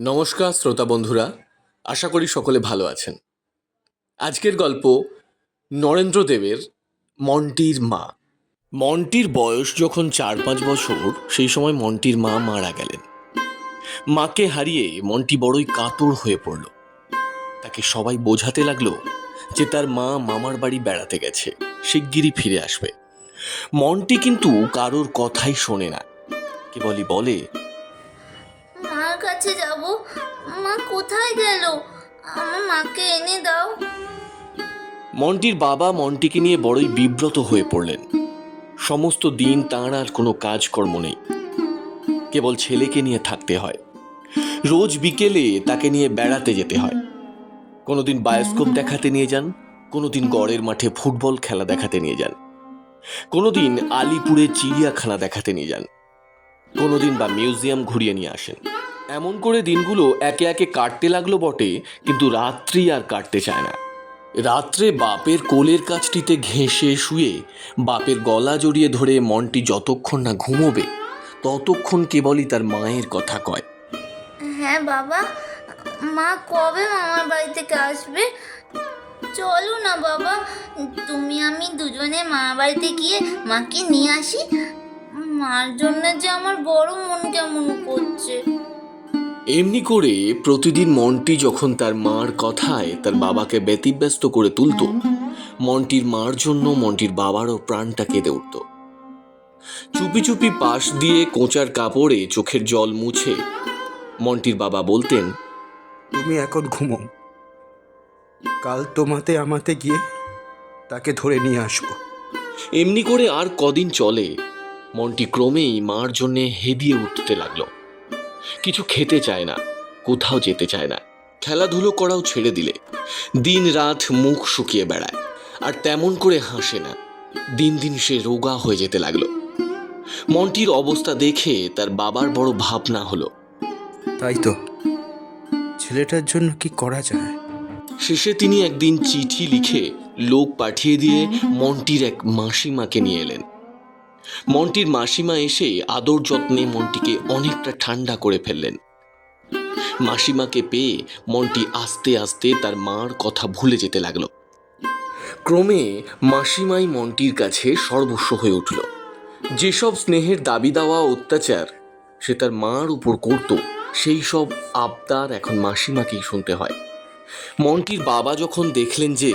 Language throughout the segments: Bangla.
নমস্কার শ্রোতা বন্ধুরা, আশা করি সকলে ভালো আছেন। আজকের গল্প নরেন্দ্র দেবের মন্টির মা। মন্টির বয়স যখন 4-5 বছর, সেই সময় মন্টির মা মারা গেলেন। মাকে হারিয়ে মন্টি বড়ই কাতর হয়ে পড়ল। তাকে সবাই বোঝাতে লাগলো যে তার মা মামার বাড়ি বেড়াতে গেছে, শিগগিরই ফিরে আসবে। মন্টি কিন্তু কারোর কথাই শোনে না, কেবলই বলে, মার কাছে যাব। মা কোথায় গেল? আমার মাকে এনে দাও। মন্টির বাবা মন্টিকে নিয়ে বড়ই বিব্রত হয়ে পড়লেন। সমস্ত দিন তাঁর আর কোনো কাজকর্ম নেই, কেবল ছেলেকে নিয়ে থাকতে হয়। রোজ বিকেলে তাকে নিয়ে বেড়াতে যেতে হয়। কোনোদিন বায়োস্কোপ দেখাতে নিয়ে যান, কোনোদিন গড়ের মাঠে ফুটবল খেলা দেখাতে নিয়ে যান, কোনোদিন আলিপুরে চিড়িয়াখানা দেখাতে নিয়ে যান, কোনোদিন বা মিউজিয়াম ঘুরিয়ে নিয়ে আসেন। এমন করে দিনগুলো একে একে কাটতে লাগলো বটে, কিন্তু রাত্রি আর কাটতে চায় না। রাত্রে বাপের কোলের কাছটিতে ঘেঁষে শুয়ে বাপের গলা জড়িয়ে ধরে মন্টি যতক্ষণ না ঘুমোবে ততক্ষণ কেবলই তার মায়ের কথা কয়। হ্যাঁ বাবা, মা কবে মামার বাড়ি থেকে আসবে? চলো না বাবা, তুমি আমি দুজনে মামার বাড়িতে গিয়ে মাকে নিয়ে আসি। মার জন্য যে আমার বড় মন কেমন করছে। এমনি করে প্রতিদিন মন্টি যখন তার মার কথায় তার বাবাকে ব্যতিব্যস্ত করে তুলত, মন্টির মার জন্য মন্টির বাবারও প্রাণটা কেঁদে উঠত। চুপি চুপি পাশ দিয়ে কোঁচার কাপড়ে চোখের জল মুছে মন্টির বাবা বলতেন, তুমি এখন ঘুমো, কাল তোমাতে আমাতে গিয়ে তাকে ধরে নিয়ে আসবো। এমনি করে আর কদিন চলে। মন্টি ক্রমেই মার জন্যে হেদিয়ে উঠতে লাগলো। কিছু খেতে চায় না, কোথাও যেতে চায় না, খেলাধুলো করাও ছেড়ে দিলে। দিন রাত মুখ শুকিয়ে বেড়ায়, আর তেমন করে হাসে না। দিন দিন সে রোগা হয়ে যেতে লাগলো। মন্টির অবস্থা দেখে তার বাবার বড় ভাবনা হলো। তাই তো, ছেলেটার জন্য কি করা যায়? শেষে তিনি একদিন চিঠি লিখে লোক পাঠিয়ে দিয়ে মন্টির এক মাসিমাকে নিয়ে এলেন। মন্টির মাসিমা এসে আদর যত্নে মন্টিকে অনেকটা ঠান্ডা করে ফেললেন। মাসিমাকে পেয়ে মন্টি আস্তে আস্তে তার মার কথা ভুলে যেতে লাগলো। ক্রমে মাসিমাই মন্টির কাছে সর্বস্ব হয়ে উঠল। যেসব স্নেহের দাবি দেওয়া অত্যাচার সে তার মার উপর করত, সেই সব আবদার এখন মাসিমাকেই শুনতে হয়। মন্টির বাবা যখন দেখলেন যে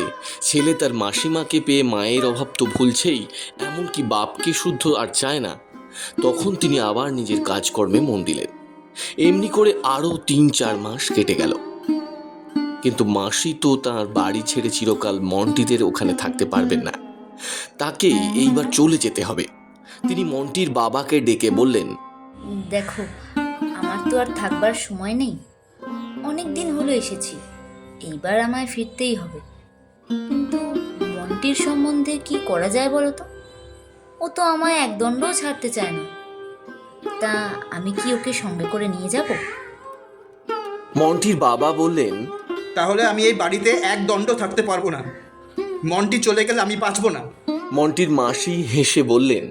ছেলে তার মাসিমাকে পেয়ে মায়ের অভাব তো ভুলছেই, এমনকি বাপকে শুদ্ধ আর চায় না, তখন তিনি আবার নিজের কাজকর্মে মন দিলেন। এমনি করে আরও 3-4 মাস কেটে গেল। কিন্তু মাসি তো তার বাড়ি ছেড়ে চিরকাল মন্টিদের ওখানে থাকতে পারবেন না। তাকে এইবার চলে যেতে হবে। তিনি মন্টির বাবাকে ডেকে বললেন, দেখো, আমার তো আর থাকবার সময় নেই। অনেক দিন হলো এসেছি, এইবার আমায় ফিরতেই হবে। কিন্তু মন্টির সম্বন্ধে কি করা যায় বলো তো? ও তো আমায় একদণ্ডও ছাড়তে চায় না। তা আমি কি ওকে সঙ্গে করে নিয়ে যাব? মন্টির বাবা বললেন, তাহলে আমি এই বাড়িতে এক দণ্ড থাকতে পারবো না। মন্টি চলে গেলে আমি বাঁচবো না। মন্টির মাসি হেসে বললেন,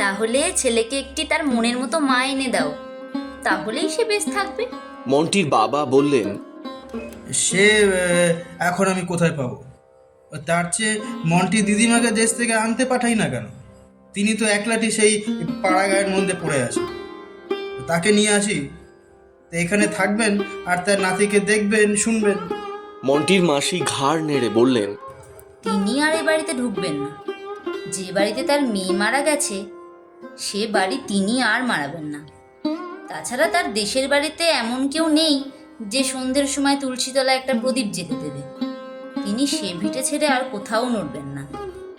তাহলে ছেলেকে একটি তার মনের মতো মা এনে দাও, তাহলেই সে বেশ থাকবে। মন্টির বাবা বললেন, সে এখন আমি কোথায় পাবো? তার চেয়ে মন্টি দিদিমাকে দেশ থেকে আনতে পাঠাই না কেন? তিনি তো একলাটি সেই পাড়াগাঁয়ের মধ্যে পড়ে আছে। তাকে নিয়ে আসি, তো এখানে থাকবেন আর তার নাতিকে দেখবেন, শুনবেন। মন্টির মাসি ঘাড় নেড়ে বললেন, তিনি আর এ বাড়িতে ঢুকবেন না। যে বাড়িতে তার মেয়ে মারা গেছে সে বাড়ি তিনি আর মারাবেন না। তাছাড়া তার দেশের বাড়িতে এমন কেউ নেই যে সন্ধ্যের সময় তুলসীতলায় একটা প্রদীপ জ্বেলে দেবে। তিনি সে ভিটে ছেড়ে আর কোথাও নড়বেন না।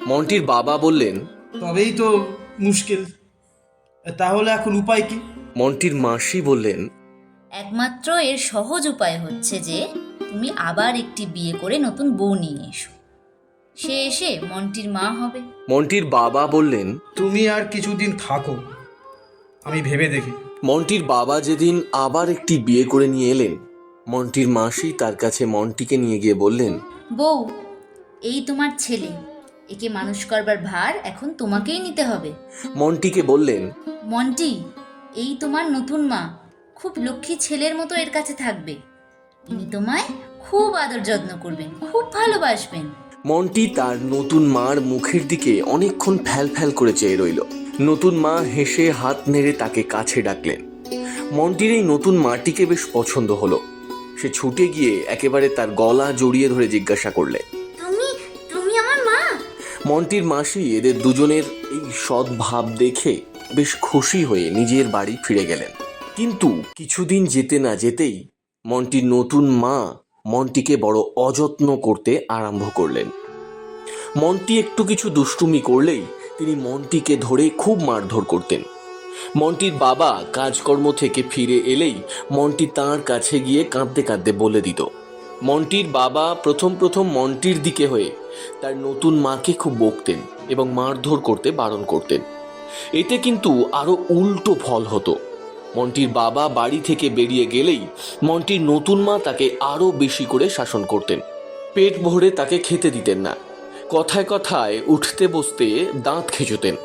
মন্টির বাবা বললেন, তবেই তো মুশকিল। তাহলে এখন উপায় কি? মন্টির মাসি বললেন, একমাত্র এর সহজ উপায় হচ্ছে যে তুমি আবার একটি বিয়ে করে নতুন বউ নিয়ে এসো। সে এসে মন্টির মা হবে। মন্টির বাবা বললেন, তুমি আর কিছুদিন থাকো, আমি ভেবে দেখি। মন্টির বাবা যেদিন আবার একটি বিয়ে করে নিয়ে এলেন, মন্টির মাসি তার কাছে মন্টিকে নিয়ে গিয়ে বললেন, বউ, এই তোমার ছেলে, একে মানুষ করবার ভার এখন তোমাকেই নিতে হবে। মন্টিকে বললেন, মন্টি, এই তোমার নতুন মা, খুব লক্ষ্মী ছেলের মতো এর কাছে থাকবে। ইনি তোমায় খুব আদর যত্ন করবেন, খুব ভালোবাসবেন। মন্টি তার নতুন মার মুখের দিকে অনেকক্ষণ ফ্যাল ফ্যাল করে চেয়ে রইল। নতুন মা হেসে হাত নেড়ে তাকে কাছে ডাকলেন। মন্টির এই নতুন মাটিকে বেশ পছন্দ হলো। সে ছুটে গিয়ে একেবারে তার গলা জড়িয়ে ধরে জিজ্ঞাসা করলে, তুমি তুমি আমার মা? মন্টির মাসি এদের দুজনের এই সদ্ভাব দেখে বেশ খুশি হয়ে নিজের বাড়ি ফিরে গেলেন। কিন্তু কিছুদিন যেতে না যেতেই মন্টির নতুন মা মন্টিকে বড় অযত্ন করতে আরম্ভ করলেন। মন্টি একটু কিছু দুষ্টুমি করলেই তিনি মন্টিকে ধরে খুব মারধর করতেন। মন্টির বাবা কাজকর্ম থেকে ফিরে এলেই মন্টি তাঁর কাছে গিয়ে কাঁদতে কাঁদতে বলে দিত। মন্টির বাবা প্রথম প্রথম মন্টির দিকে হয়ে তার নতুন মাকে খুব বকতেন এবং মারধর করতে বারণ করতেন। এতে কিন্তু আরো উল্টো ফল হতো। মন্টির বাবা বাড়ি থেকে বেরিয়ে গেলেই মন্টির নতুন মা তাকে আরো বেশি করে শাসন করতেন। পেট ভরে তাকে খেতে দিতেন না। কথায় কথায় উঠতে বসতে দাঁত খেঁচতেন।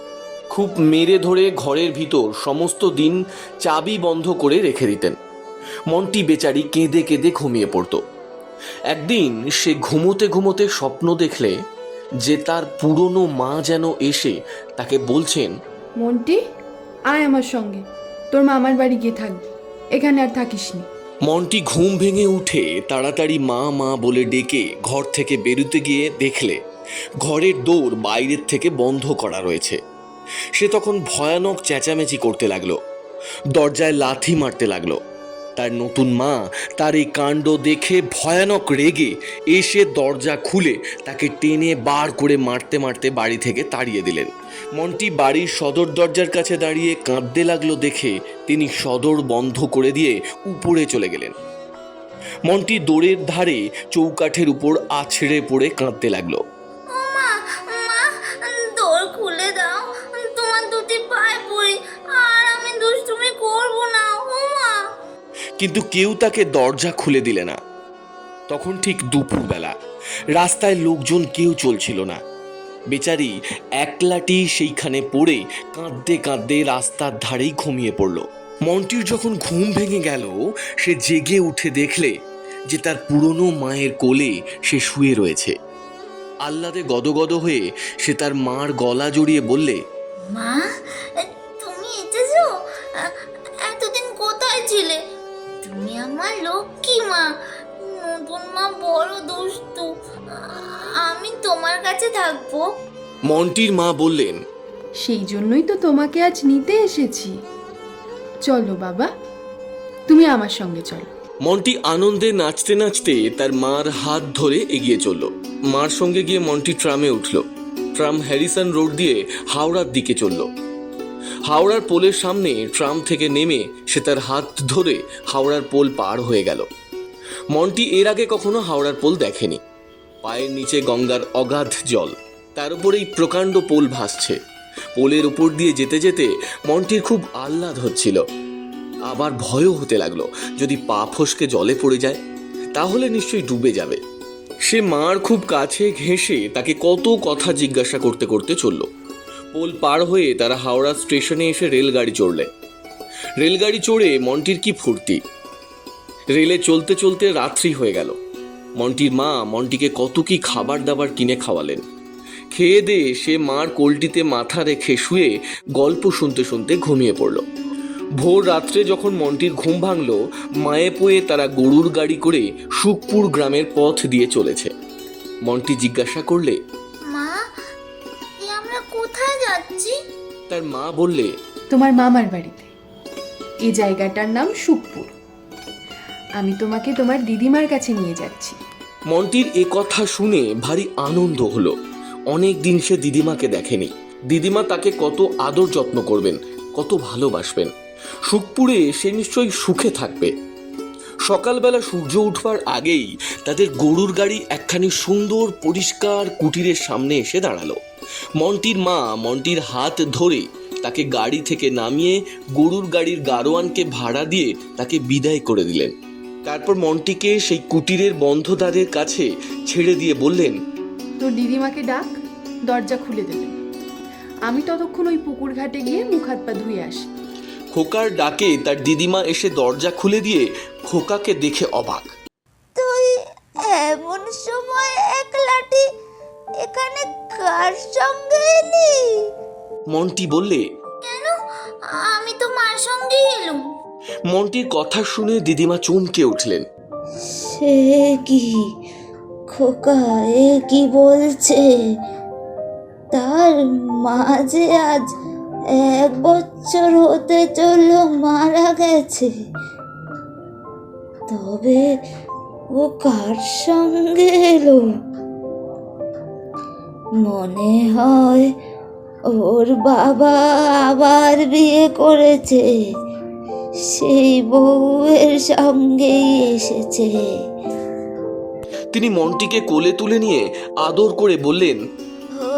খুব মেরে ধরে ঘরের ভিতর সমস্ত দিন চাবি বন্ধ করে রেখে দিতেন। মন্টি বেচারি কেঁদে কেঁদে ঘুমিয়ে পড়ত। একদিন সে ঘুমোতে ঘুমোতে স্বপ্ন দেখলে যে তার পুরনো মা যেন এসে তাকে বলছেন, মন্টি, আয় আমার সঙ্গে, তোর মামার বাড়ি গিয়ে থাকবি, এখানে আর থাকিস নি। মন্টি ঘুম ভেঙে উঠে তাড়াতাড়ি মা মা বলে ডেকে ঘর থেকে বেরোতে গিয়ে দেখলে ঘরের দৌড় বাইরের থেকে বন্ধ করা রয়েছে। সে তখন ভয়ানক চেঁচামেচি করতে লাগলো, দরজায় লাথি মারতে লাগলো। তার নতুন মা তার এই কাণ্ড দেখে ভয়ানক রেগে এসে দরজা খুলে তাকে টেনে বার করে মারতে মারতে বাড়ি থেকে তাড়িয়ে দিলেন। মন্টি বাড়ির সদর দরজার কাছে দাঁড়িয়ে কাঁদতে লাগলো দেখে তিনি সদর বন্ধ করে দিয়ে উপরে চলে গেলেন। মন্টি দোরের ধারে চৌকাঠের উপর আছড়ে পড়ে কাঁদতে লাগলো। মা, দোর খুলে দাও, তোমার দুটি পায়ে পড়ি, আর আমি দুষ্টুমি করব না। ও মা! কিন্তু কেউ তাকে দরজা খুলে দিলে না। তখন ঠিক দুপুরবেলা, রাস্তায় লোকজন কেউ চলছিল না। বেচারি একলাটি সেইখানে পড়ে কাঁদতে কাঁদতে রাস্তার ধারেই ঘুমিয়ে পড়ল। মন্টির যখন ঘুম ভেঙে গেল, সে জেগে উঠে দেখলে যে তার পুরনো মায়ের কোলে সে শুয়ে রয়েছে। আহ্লাদে গদগদ হয়ে সে তার মার গলা জড়িয়ে বললে, মা, তুমি এসেছো? এতদিন কোথায় ছিলে? তুমি আমার লক্ষ্মী মা। নতুন মা বড় দুষ্টু, আমি তোমার কাছে থাকবো। মন্টির মা বললেন, সেই জন্যই তো তোমাকে আজ নিতে এসেছি। চলো বাবা, তুমি আমার সঙ্গে চলো। মন্টি আনন্দে নাচতে নাচতে তার মার হাত ধরে এগিয়ে চলল। মার সঙ্গে গিয়ে মন্টি ট্রামে উঠল। ট্রাম হ্যারিসন রোড দিয়ে হাওড়ার দিকে চলল। হাওড়ার পোলের সামনে ট্রাম থেকে নেমে সে তার হাত ধরে হাওড়ার পোল পার হয়ে গেল। মন্টি এর আগে কখনো হাওড়ার পোল দেখেনি। পায়ের নিচে গঙ্গার অগাধ জল, তার উপরেই প্রকাণ্ড পোল ভাসছে। পোলের উপর দিয়ে যেতে যেতে মন্টির খুব আহ্লাদ হচ্ছিল। আবার ভয়ও হতে লাগলো, যদি পা ফসকে জলে পড়ে যায় তাহলে নিশ্চয়ই ডুবে যাবে। সে মার খুব কাছে ঘেঁষে তাকে কত কথা জিজ্ঞাসা করতে করতে চলল। পোল পার হয়ে তারা হাওড়া স্টেশনে এসে রেলগাড়ি চড়লে। রেলগাড়ি চড়ে মন্টির কি ফুর্তি! রেলে চলতে চলতে রাত্রি হয়ে গেল। মন্টির মা মন্টিকে কত কি খাবার দাবার কিনে খাওয়ালেন। খেয়ে দিয়ে সে মার কোলটিতে মাথা রেখে শুয়ে গল্প শুনতে শুনতে ঘুমিয়ে পড়ল। ভোর রাত্রে যখন মন্টির ঘুম ভাঙল, মায়ে পোয়ে তারা গরুর গাড়ি করে সুখপুর গ্রামের পথ দিয়ে চলেছে। মন্টি জিজ্ঞাসা করলে, মা, আমরা কোথায় যাচ্ছি? তার মা বললে, তোমার মামার বাড়িতে। এই জায়গাটার নাম সুখপুর। আমি তোমাকে তোমার দিদিমার কাছে নিয়ে যাচ্ছি। মন্টির এ কথা শুনে ভারী আনন্দ হলো। অনেক দিন সে দিদিমাকে দেখেনি। দিদিমা তাকে কত আদর যত্ন করবেন, কত ভালোবাসবেন। সুখপুরে সে নিশ্চয়ই সুখে থাকবে। সকালবেলা সূর্য উঠবার আগেই তাদের গরুর গাড়ি একখানি সুন্দর পরিষ্কার কুটিরের সামনে এসে দাঁড়ালো। মন্টির মা মন্টির হাত ধরে তাকে গাড়ি থেকে নামিয়ে গরুর গাড়ির গাড়োয়ানকে ভাড়া দিয়ে তাকে বিদায় করে দিলেন। তারপর মন্টিকে সেই কুটিরের বন্ধদ্বারের কাছে ছেড়ে দিয়ে বললেন, তোর দিদিমাকে ডাক, দরজা খুলে দেবে। আমি ততক্ষণ ওই পুকুর ঘাটে গিয়ে মুখ হাত পা ধুয়ে আসি। খোকার ডাকে তার দিদিমা এসে দরজা খুলে দিয়ে খোকাকে দেখে অবাক। তুই এমন সময় একলাটি এখানে কার সঙ্গে এলি? মন্টি বললে, কেন, আমি তো মার সঙ্গে এলুম। মন্টির কথা শুনে দিদিমা চমকে উঠলেন। সে কি খোকা, এ কি বলছে? তার মা যে আজ 1 বছর হতে চলল মারা গেছে। তবে ও কার সঙ্গে এলো? মনে হয় ওর বাবা আবার বিয়ে করেছে, সেই বউয়ের সঙ্গেই এসেছে। তিনি মন্টিকে কোলে তুলে নিয়ে আদর করে বললেন, ও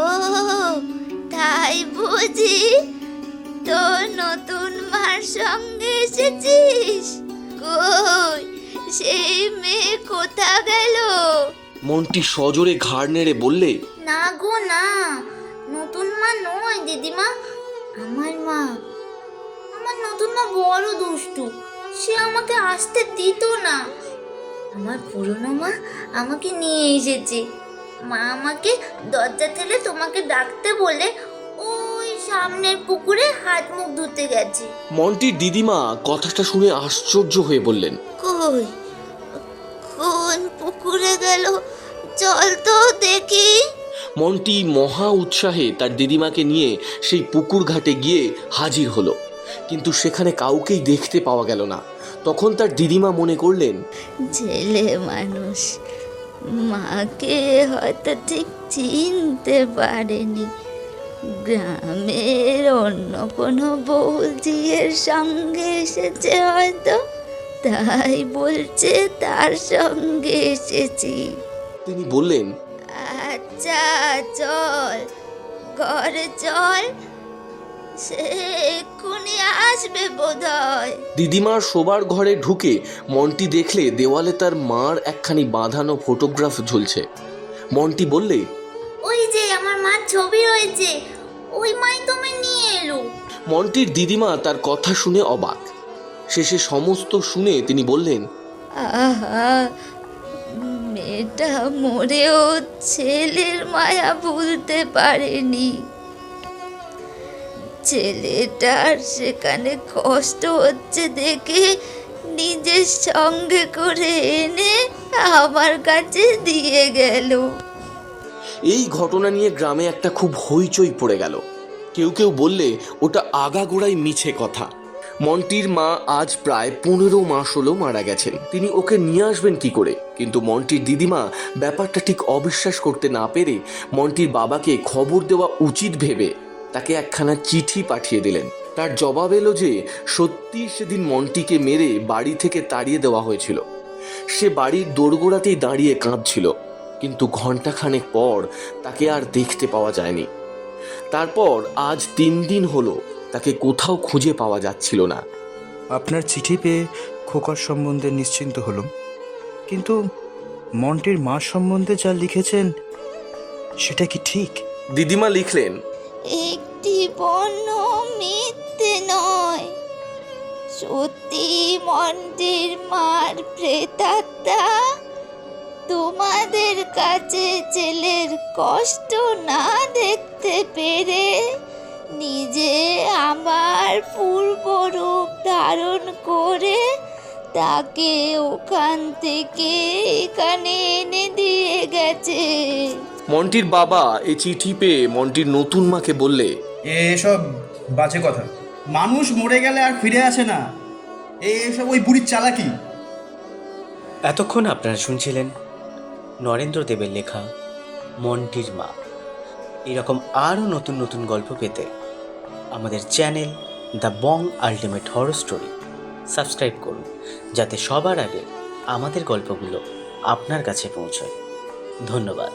তাই বুঝি, তোর নতুন মার সঙ্গে এসেছিস? কই, সেই মেয়ে কোথা গেল? মন্টি সজোরে ঘাড় নেড়ে বললে, না গো না, নতুন মা নয় দিদিমা, আমার মা। আমার নতুন মা বড় দুষ্টু, সে আমাকে আসতে দিত না। আমার পুরনো মা আমাকে নিয়ে এসেছে। মা আমাকে দরজা ঠেলে তোমাকে ডাকতে বলে ওই সামনের পুকুরে হাত মুখ ধুতে গেছে। মন্টির দিদিমা কথাটা শুনে আশ্চর্য হয়ে বললেন, কই, কোন পুকুরে গেল? চল তো দেখি। মন্টি মহা উৎসাহে তার দিদিমাকে নিয়ে সেই পুকুর ঘাটে গিয়ে হাজির হলো, কিন্তু সেখানে কাউকেই দেখতে পাওয়া গেল না। তখন তার দিদিমা মনে করলেন, ছেলে মানুষ মাকে হয়তো ঠিক চিনতে পারেনি, গ্রামের অন্য কোনো বৌদির সঙ্গে এসেছে হয়তো, তাই বলছে তার সঙ্গে এসেছি। তিনি বললেন, আচ্ছা চল, ঘরে চল, সে এক্ষুনি আসবে বোধহয়। দিদিমার শোবার ঘরে ঢুকে মন্টি দেখলে দেওয়ালে তার মার একখানি বাঁধানো ফটোগ্রাফ ঝুলছে। মন্টি বললে, ওই যে আমার মার ছবি রয়েছে, ওই মাই তোমায় নিয়ে এলো। মন্টির দিদিমা তার কথা শুনে অবাক। শেষে সমস্ত শুনে তিনি বললেন, আহা, মেয়েটা মরেও ছেলের মায়া ভুলতে পারেনি। ছেলেটার সেখানে কষ্ট হচ্ছে দেখে নিজের সঙ্গে করে এনে আমার কাছে দিয়ে গেল। এই ঘটনা নিয়ে গ্রামে একটা খুব হইচই পড়ে গেল। কেউ কেউ বললে ওটা আগাগোড়াই মিছে কথা। মন্টির মা আজ প্রায় 15 মাস হলো মারা গেছেন। তিনি ওকে নিয়ে আসবেন কি করে? কিন্তু মন্টির দিদিমা ব্যাপারটা ঠিক অবিশ্বাস করতে না পেরে মন্টির বাবাকে খবর দেওয়া উচিত ভেবে তাকে একখানা চিঠি পাঠিয়ে দিলেন। তার জবাব এলো যে সত্যি সেদিন মন্টিকে মেরে বাড়ি থেকে তাড়িয়ে দেওয়া হয়েছিল। সে বাড়ির দোরগোড়াতেই দাঁড়িয়ে কাঁদছিল, কিন্তু ঘণ্টাখানেক পর তাকে আর দেখতে পাওয়া যায়নি। তারপর আজ 3 দিন হলো তাকে কোথাও খুঁজে পাওয়া যাচ্ছিল না। আপনার চিঠি পেয়ে খোকার সম্বন্ধে নিশ্চিন্ত হলাম, কিন্তু মন্টির মা সম্বন্ধে যা লিখেছেন সেটা কি ঠিক? দিদিমা লিখলেন, একটি বর্ণ মিথ্যে নয়, সত্যি মন্টির মার প্রেতাত্মা তোমাদের কাছে ছেলের কষ্ট না দেখতে পেরে নিজে আমার পূর্ব রূপ ধারণ করে তাকে ওখান থেকে এখানে এনে দিয়ে গেছে। মন্টির বাবা এই চিঠি পেয়ে মন্টির নতুন মাকে বললে, এসব বাজে কথা। মানুষ মরে গেলে আর ফিরে আসে না, এসব ওই বুড়ির চালাকি। এতক্ষণ আপনারা শুনছিলেন নরেন্দ্র দেবের লেখা মন্টির মা। এরকম আরও নতুন নতুন গল্প পেতে আমাদের channel the Bong ultimate horror story subscribe করুন, যাতে সবার আগে আমাদের গল্পগুলো আপনার কাছে পৌঁছয়। ধন্যবাদ।